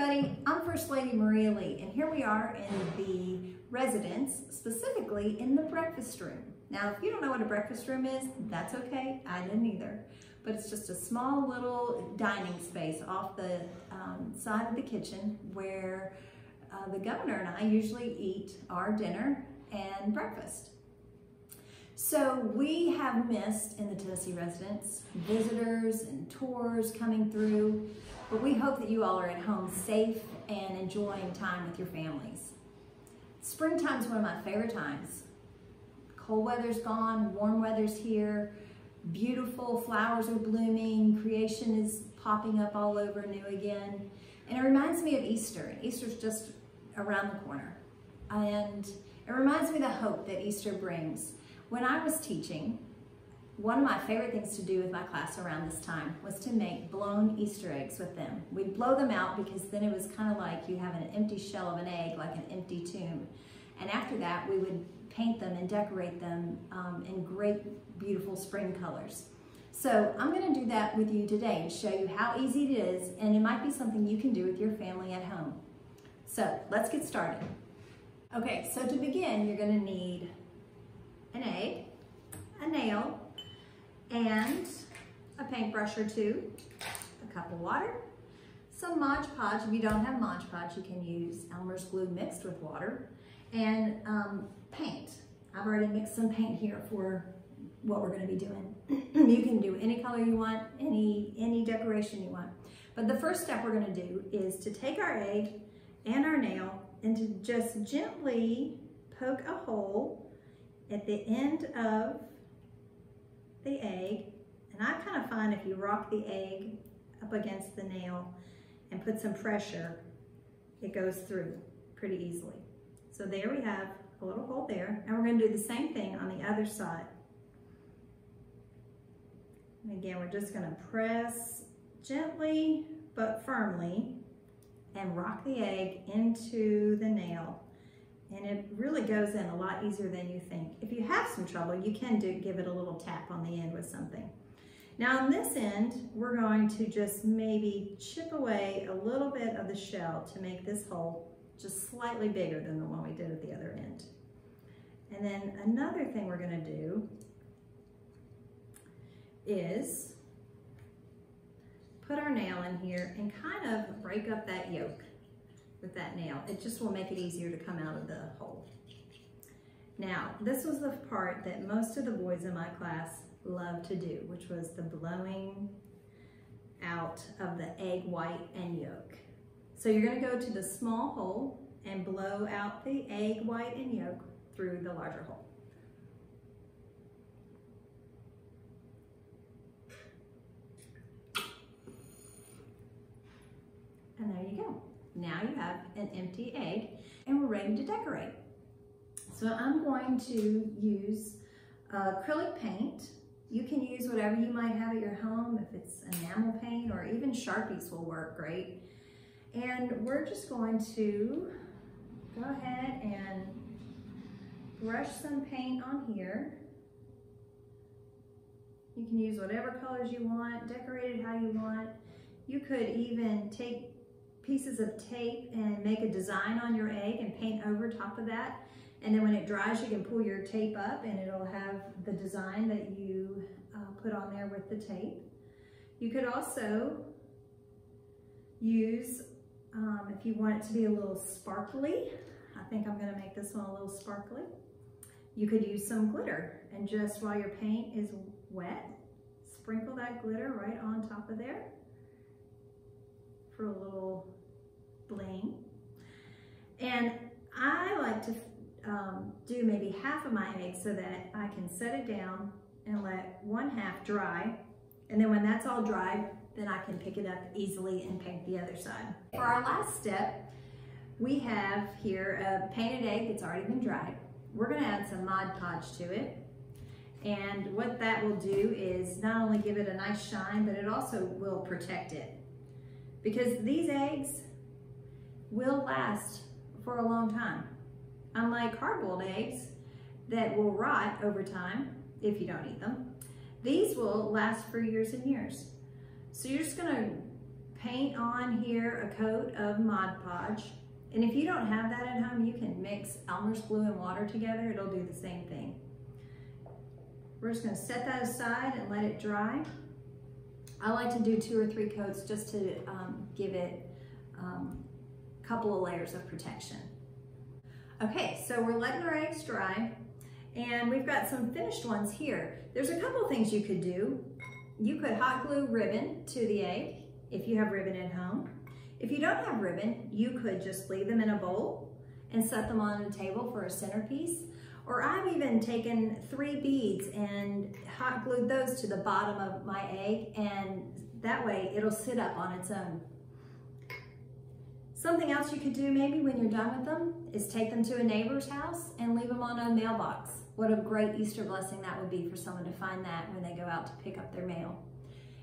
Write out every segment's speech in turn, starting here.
everybody, I'm First Lady Maria Lee, and here we are in the residence, specifically in the breakfast room. Now, if you don't know what a breakfast room is, that's okay, I didn't either. But it's just a small little dining space off the side of the kitchen where the governor and I usually eat our dinner and breakfast. So we have missed in the Tennessee residence visitors and tours coming through, but we hope that you all are at home safe and enjoying time with your families. Springtime is one of my favorite times. Cold weather's gone, warm weather's here, beautiful flowers are blooming, creation is popping up all over new again. And it reminds me of Easter. Easter's just around the corner. And it reminds me of the hope that Easter brings. When I was teaching, one of my favorite things to do with my class around this time was to make blown Easter eggs with them. We'd blow them out because then it was kind of like you have an empty shell of an egg, like an empty tomb. And after that, we would paint them and decorate them in great, beautiful spring colors. So I'm going to do that with you today and show you how easy it is, and it might be something you can do with your family at home. So let's get started. Okay, so to begin, you're going to need an egg, a nail, and a paintbrush or two, a cup of water, some Mod Podge. If you don't have Mod Podge, you can use Elmer's glue mixed with water, and paint. I've already mixed some paint here for what we're going to be doing. You can do any color you want, any decoration you want. But the first step we're going to do is to take our egg and our nail and to just gently poke a hole at the end of the egg. And I kind of find if you rock the egg up against the nail and put some pressure, it goes through pretty easily. So there we have a little hole there, and we're going to do the same thing on the other side. And again, we're just going to press gently but firmly and rock the egg into the nail. And it really goes in a lot easier than you think. If you have some trouble, you can give it a little tap on the end with something. Now on this end, we're going to just maybe chip away a little bit of the shell to make this hole just slightly bigger than the one we did at the other end. And then another thing we're going to do is put our nail in here and kind of break up that yolk with that nail. It just will make it easier to come out of the hole. Now, this was the part that most of the boys in my class loved to do, which was the blowing out of the egg white and yolk. So you're going to go to the small hole and blow out the egg white and yolk through the larger hole. And there you go. Now you have an empty egg and we're ready to decorate. So I'm going to use acrylic paint. You can use whatever you might have at your home, if it's enamel paint or even Sharpies will work great. And we're just going to go ahead and brush some paint on here. You can use whatever colors you want, decorate it how you want. You could even take pieces of tape and make a design on your egg and paint over top of that. And then when it dries, you can pull your tape up and it'll have the design that you put on there with the tape. You could also use, if you want it to be a little sparkly, I think I'm gonna make this one a little sparkly. You could use some glitter, and just while your paint is wet, sprinkle that glitter right on top of there for a little bling. And I like to do maybe half of my egg so that I can set it down and let one half dry. And then when that's all dry, then I can pick it up easily and paint the other side. For our last step, we have here a painted egg that's already been dried. We're gonna add some Mod Podge to it. And what that will do is not only give it a nice shine, but it also will protect it. Because these eggs will last for a long time. Unlike hard-boiled eggs that will rot over time if you don't eat them, these will last for years and years. So you're just gonna paint on here a coat of Mod Podge. And if you don't have that at home, you can mix Elmer's glue and water together. It'll do the same thing. We're just going to set that aside and let it dry. I like to do 2 or 3 coats just to give it a couple of layers of protection. Okay, so we're letting our eggs dry, and we've got some finished ones here. There's a couple of things you could do. You could hot glue ribbon to the egg if you have ribbon at home. If you don't have ribbon, you could just leave them in a bowl and set them on a table for a centerpiece. Or I've even taken 3 beads and hot glued those to the bottom of my egg, and that way it'll sit up on its own. Something else you could do maybe when you're done with them is take them to a neighbor's house and leave them on a mailbox. What a great Easter blessing that would be for someone to find that when they go out to pick up their mail.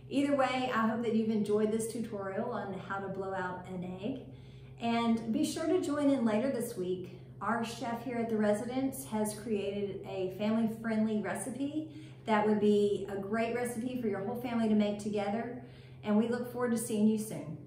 Either way, I hope that you've enjoyed this tutorial on how to blow out an egg. And be sure to join in later this week. Our chef here at the residence has created a family-friendly recipe that would be a great recipe for your whole family to make together. And we look forward to seeing you soon.